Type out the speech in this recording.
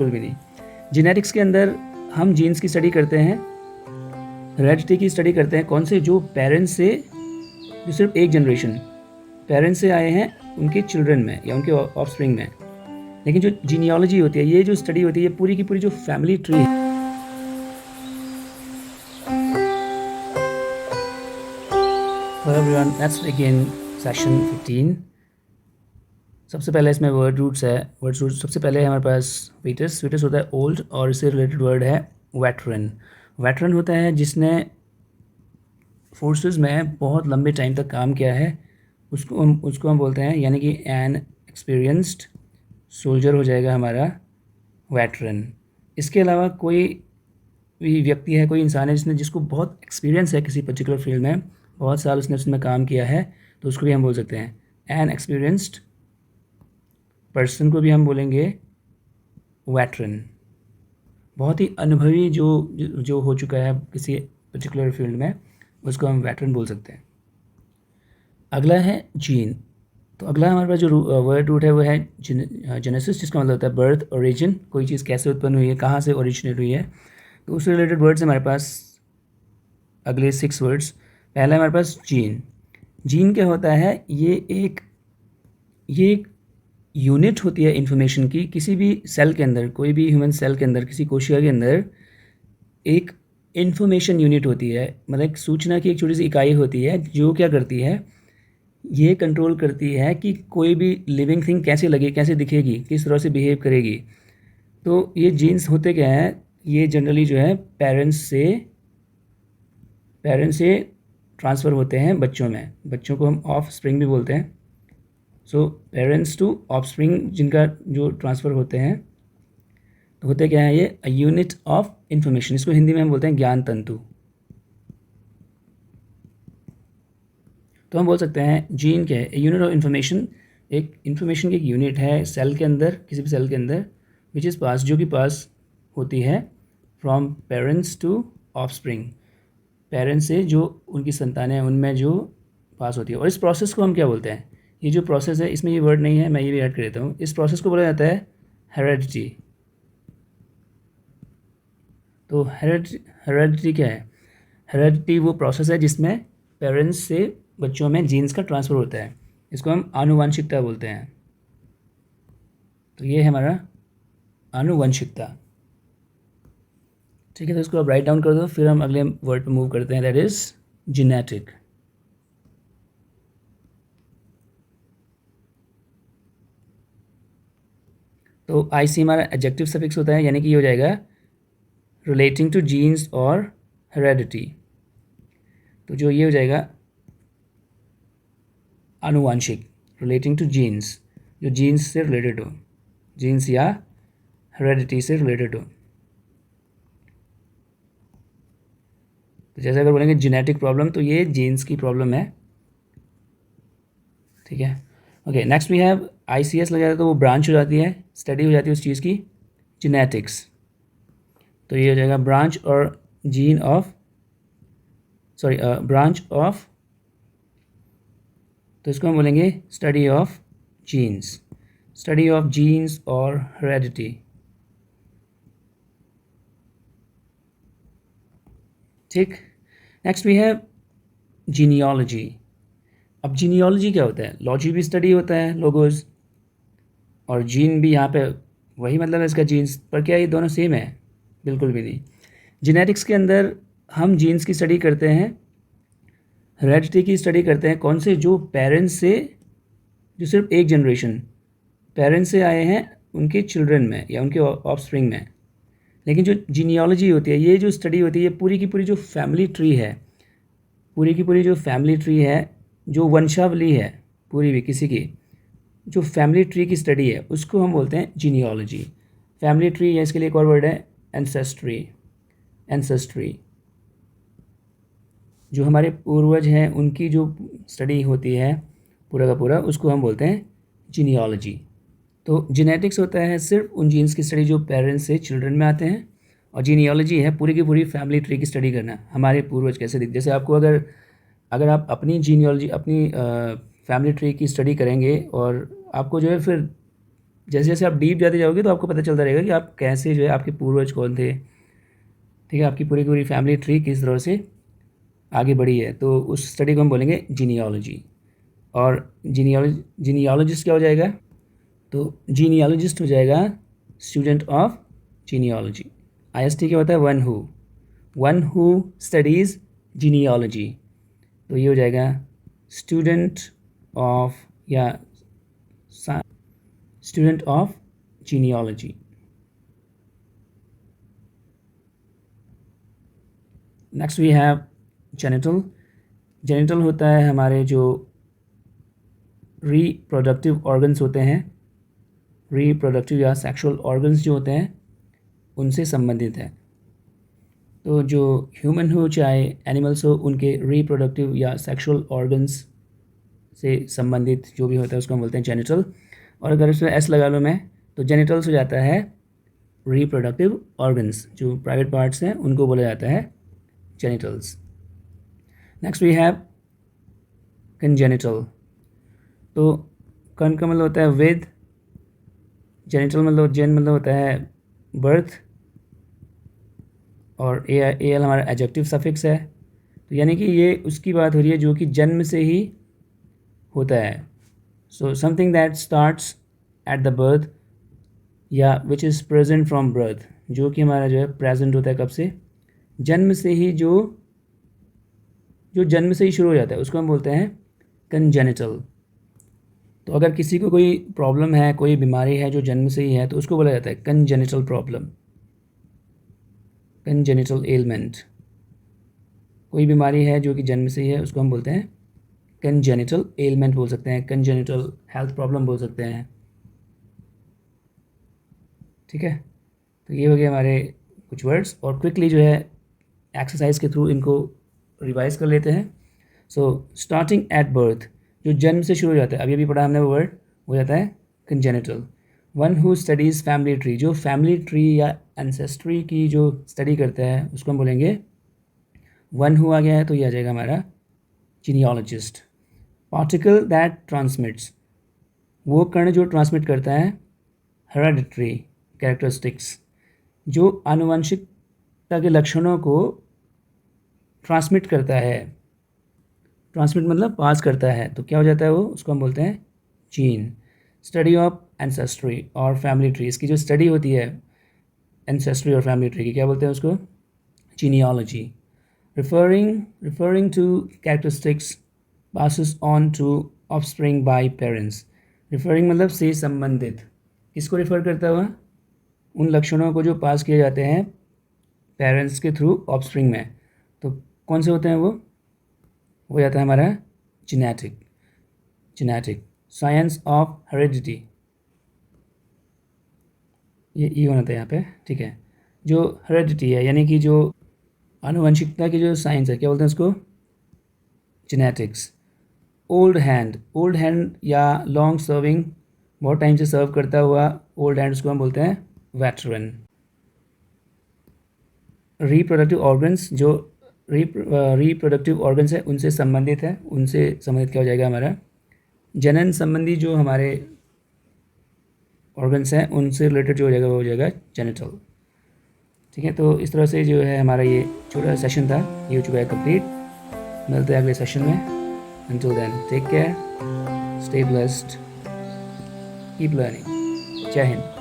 बिल्कुल भी नहीं। जेनेटिक्स के अंदर हम जीन्स की स्टडी करते हैं, हेरेडिटी की स्टडी करते हैं, कौन से जो पेरेंट्स से, जो सिर्फ एक जनरेशन पेरेंट्स से आए हैं उनके चिल्ड्रन में या उनके ऑफस्प्रिंग में। लेकिन जो जीनियोलॉजी होती है, ये जो स्टडी होती है, ये पूरी की पूरी जो फैमिली ट्री है। Hello everyone, let's begin session 15। सबसे पहले इसमें वर्ड रूट्स है। वर्ड रूट्स सबसे पहले हमारे पास वीटस। वीटस होता है ओल्ड और इससे रिलेटेड वर्ड है वेटरन। वेटरन होता है जिसने फोर्सेस में बहुत लंबे टाइम तक काम किया है, उसको हम बोलते हैं, यानी कि एन एक्सपीरियंस्ड सोल्जर हो जाएगा हमारा वेटरन। इसके अलावा कोई भी व्यक्ति है, कोई इंसान है जिसको बहुत एक्सपीरियंस है किसी पर्टिकुलर फील्ड में, बहुत साल उसने उसमें काम किया है, तो उसको भी हम बोल सकते हैं एन एक्सपीरियंस्ड पर्सन को भी हम बोलेंगे वेटरन। बहुत ही अनुभवी जो हो चुका है किसी पर्टिकुलर फील्ड में, उसको हम वेटरन बोल सकते हैं। अगला है जीन। तो अगला हमारे पास जो वर्ड रूट है वो है जेनेसिस, जिसका मतलब होता है बर्थ, ओरिजिन, कोई चीज़ कैसे उत्पन्न हुई है, कहाँ से ओरिजिनेट हुई है। तो उससे रिलेटेड वर्ड्स हमारे पास अगले 6 वर्ड्स। पहला हमारे पास जीन। जीन क्या होता है? ये एक यूनिट होती है इन्फॉर्मेशन की। किसी भी सेल के अंदर, कोई भी ह्यूमन सेल के अंदर, किसी कोशिका के अंदर एक इन्फॉर्मेशन यूनिट होती है, मतलब एक सूचना की एक छोटी सी इकाई होती है जो क्या करती है, ये कंट्रोल करती है कि कोई भी लिविंग थिंग कैसे लगे, कैसे दिखेगी, किस तरह से बिहेव करेगी। तो ये जीन्स होते क्या हैं? ये जनरली जो है पेरेंट्स से ट्रांसफ़र होते हैं बच्चों में। बच्चों को हम ऑफ स्प्रिंग भी बोलते हैं। So parents two of spring जिनका जो ट्रांसफ़र होते हैं, तो होते क्या है, ये अ यूनिट ऑफ इंफॉर्मेशन। इसको हिंदी में हम बोलते हैं ज्ञान तंतु। तो हम बोल सकते हैं जीन क्या है? Unit of information. एक इन्फॉर्मेशन की एक यूनिट है सेल के अंदर, किसी भी सेल के अंदर, विच इज़ पास, जो कि पास होती है from parents to offspring. Parents से जो उनकी संतानें हैं उनमें जो पास होती है। और इस प्रोसेस को हम क्या बोलते हैं? ये जो प्रोसेस है, इसमें ये वर्ड नहीं है, मैं ये भी ऐड कर देता हूँ। इस प्रोसेस को बोला जाता है हेरेडिटी। तो हेरेडिटी क्या है? हेरेडिटी वो प्रोसेस है जिसमें पेरेंट्स से बच्चों में जीन्स का ट्रांसफ़र होता है। इसको हम आनुवंशिकता बोलते हैं। तो ये है हमारा आनुवंशिकता। ठीक है, तो इसको आप राइट डाउन कर दो, फिर हम अगले वर्ड पे मूव करते हैं, दैट इज़ जेनेटिक। तो आईसी हमारा एडजेक्टिव सफिक्स होता है, यानी कि ये हो जाएगा रिलेटिंग टू जीन्स और हेरेडिटी। तो जो ये हो जाएगा आनुवांशिक, रिलेटिंग टू जीन्स, जो जीन्स से रिलेटेड हो, जीन्स या हेरेडिटी से रिलेटेड हो। तो जैसे अगर बोलेंगे जेनेटिक प्रॉब्लम, तो ये जीन्स की प्रॉब्लम है। ठीक है, okay. Next we have ICS लग जाता है, तो वो ब्रांच हो जाती है, स्टडी हो जाती है उस चीज़ की, जेनेटिक्स। तो ये हो जाएगा ब्रांच और gene of, sorry branch of, तो इसको हम बोलेंगे study of genes, study of genes और हेरेडिटी। ठीक, नेक्स्ट वी हैव जीनियोलॉजी। अब जीनियोलॉजी क्या होता है? लॉजी भी स्टडी होता है, लोगोज, और जीन भी यहाँ पे वही मतलब है इसका, जीन्स। पर क्या ये दोनों सेम है? बिल्कुल भी नहीं। जेनेटिक्स के अंदर हम जीन्स की स्टडी करते हैं, हेरेडिटी की स्टडी करते हैं, कौन से जो पेरेंट्स से, जो सिर्फ एक जनरेशन पेरेंट्स से आए हैं उनके चिल्ड्रन में या उनके ऑफस्प्रिंग में। लेकिन जो जीनियोलॉजी होती है, ये जो स्टडी होती है, ये पूरी की पूरी जो फैमिली ट्री है, पूरी की पूरी जो फैमिली ट्री है, जो वंशावली है पूरी भी किसी की, जो फैमिली ट्री की स्टडी है, उसको हम बोलते हैं जीनियोलॉजी। फैमिली ट्री, या इसके लिए एक और वर्ड है एंसेस्ट्री। एंसेस्ट्री, जो हमारे पूर्वज हैं उनकी जो स्टडी होती है पूरा का पूरा, उसको हम बोलते हैं जीनियोलॉजी। तो जेनेटिक्स होता है सिर्फ उन जीन्स की स्टडी जो पेरेंट्स से चिल्ड्रन में आते हैं, और जीनियोलॉजी है पूरी की पूरी फैमिली ट्री की स्टडी करना, हमारे पूर्वज कैसे दिख। जैसे आपको अगर आप अपनी जीनियोलॉजी, अपनी फैमिली ट्री की स्टडी करेंगे, और आपको जो है फिर जैसे जैसे आप डीप जाते जाओगे तो आपको पता चलता रहेगा कि आप कैसे जो है आपके पूर्वज कौन थे, ठीक है, आपकी पूरी पूरी फैमिली ट्री किस तरह से आगे बढ़ी है। तो उस स्टडी को हम बोलेंगे जीनियोलॉजी। और जीनियोलॉजिस्ट क्या हो जाएगा? तो जीनियोलॉजिस्ट हो जाएगा स्टूडेंट ऑफ जीनियोलॉजी। IST क्या होता है? One who studies genealogy. तो ये हो जाएगा स्टूडेंट ऑफ या student of genealogy. Next we have genital. Genital होता है हमारे जो रिप्रोडक्टिव ऑर्गन्स होते हैं, रिप्रोडक्टिव या सेक्सुअल ऑर्गन्स जो होते हैं उनसे संबंधित है। तो जो ह्यूमन हो चाहे एनिमल्स हो, उनके रिप्रोडक्टिव या सेक्सुअल ऑर्गन्स से संबंधित जो भी होता है उसको हम बोलते हैं जेनिटल। और अगर इसमें एस लगा लो मैं, तो जेनिटल्स हो जाता है रिप्रोडक्टिव ऑर्गन्स, जो प्राइवेट पार्ट्स हैं उनको बोला जाता है genitals. Next we have congenital. तो कन का मतलब होता है विद, जेनिटल मतलब जेन मतलब होता है बर्थ, और ए एल हमारा एडजेक्टिव सफिक्स है। तो यानी कि ये उसकी बात हो रही है जो कि जन्म से ही होता है। So something that starts at the birth या which is present from birth, जो कि हमारा जो है प्रेजेंट होता है कब से? जन्म से ही। जो जन्म से ही शुरू हो जाता है उसको हम बोलते हैं कंजेनिटल। तो अगर किसी को कोई प्रॉब्लम है, कोई बीमारी है जो जन्म से ही है, तो उसको बोला जाता है कंजेनिटल प्रॉब्लम, कंजेनिटल एलमेंट। कोई बीमारी है जो कि जन्म से ही है उसको हम बोलते हैं कंजेनिटल एलमेंट बोल सकते हैं, कंजेनिटल हेल्थ प्रॉब्लम बोल सकते हैं, ठीक है। तो ये हो गया हमारे कुछ वर्ड्स, और क्विकली जो है एक्सरसाइज के थ्रू इनको रिवाइज कर लेते हैं। सो स्टार्टिंग एट बर्थ, जो जन्म से शुरू हो जाता है, अभी अभी पढ़ा हमने वो वर्ड, हो जाता है congenital. One who studies family tree, जो फैमिली ट्री या एंसेस्ट्री की जो स्टडी करता है उसको हम बोलेंगे वन हु। आ गया है तो ये आ जाएगा हमारा जीनियोलॉजिस्ट। पार्टिकल दैट ट्रांसमिट्स, वो कण जो ट्रांसमिट करता है हेरेडिटरी कैरेक्टरिस्टिक्स, जो आनुवंशिकता के लक्षणों को ट्रांसमिट करता है। ट्रांसमिट मतलब पास करता है, तो क्या हो जाता है वो? उसको हम बोलते हैं जीन। स्टडी ऑफ एंसेस्ट्री और फैमिली ट्री, इसकी जो स्टडी होती है एंसेस्ट्री और फैमिली ट्री की, क्या बोलते हैं उसको? Genealogy. Referring to characteristics passes on to offspring by parents. Referring मतलब से संबंधित, किसको रिफ़र करता हुआ? उन लक्षणों को जो पास किए जाते हैं पेरेंट्स के थ्रू ऑफस्प्रिंग में। तो कौन से होते हैं वो? हो जाता है हमारा जेनेटिक साइंस ऑफ हेरिडिटी, ये ई होना था यहाँ पे, ठीक है। जो हेरिडिटी है यानी कि जो आनुवंशिकता की जो साइंस है, क्या बोलते हैं उसको? जेनेटिक्स। ओल्ड हैंड या लॉन्ग सर्विंग, बहुत टाइम से सर्व करता हुआ ओल्ड हैंड, उसको हम बोलते हैं वेटरन। रिप्रोडक्टिव ऑर्गन्स, जो रिप्रोडक्टिव ऑर्गन्स है उनसे संबंधित है, उनसे संबंधित क्या हो जाएगा हमारा? जनन संबंधी जो हमारे ऑर्गन्स हैं उनसे रिलेटेड जो हो जाएगा वो हो जाएगा जेनिटल, ठीक है। तो इस तरह से जो है हमारा ये छोटा सेशन था, ये हो चुका है कंप्लीट। मिलते हैं अगले सेशन में। Until then, take care, stay blessed, keep learning. जय हिंद।